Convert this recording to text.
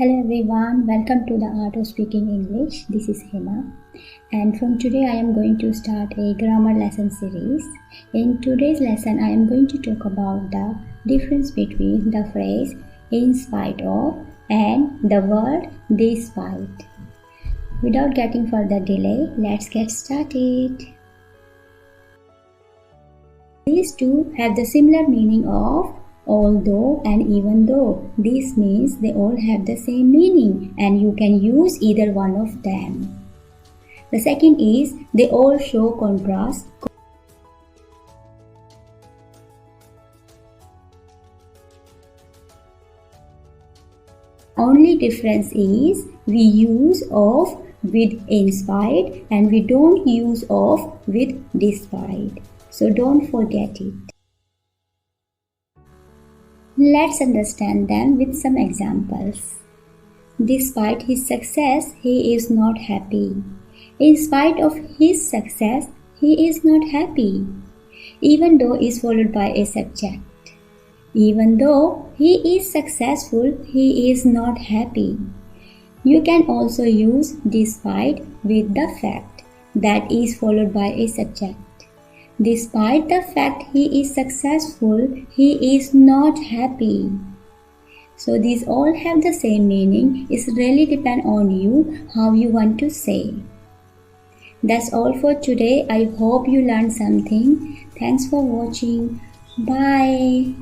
Hello everyone, welcome to the Art of Speaking English. This is Hema, and from today I am going to start a grammar lesson series. In today's lesson I am going to talk about the difference between the phrase in spite of and the word despite. Without getting further delay, let's get started. These two have the similar meaning of although and even though. This means they all have the same meaning and you can use either one of them. The second is they all show contrast. Only difference is we use of with in spite and we don't use of with despite. So don't forget it. Let's understand them with some examples. Despite his success, he is not happy. In spite of his success, he is not happy. Even though is followed by a subject. Even though he is successful, he is not happy. You can also use despite with the fact that is followed by a subject. Despite the fact he is successful, he is not happy. So these all have the same meaning. It really depends on you how you want to say. That's all for today. I hope you learned something. Thanks for watching. Bye.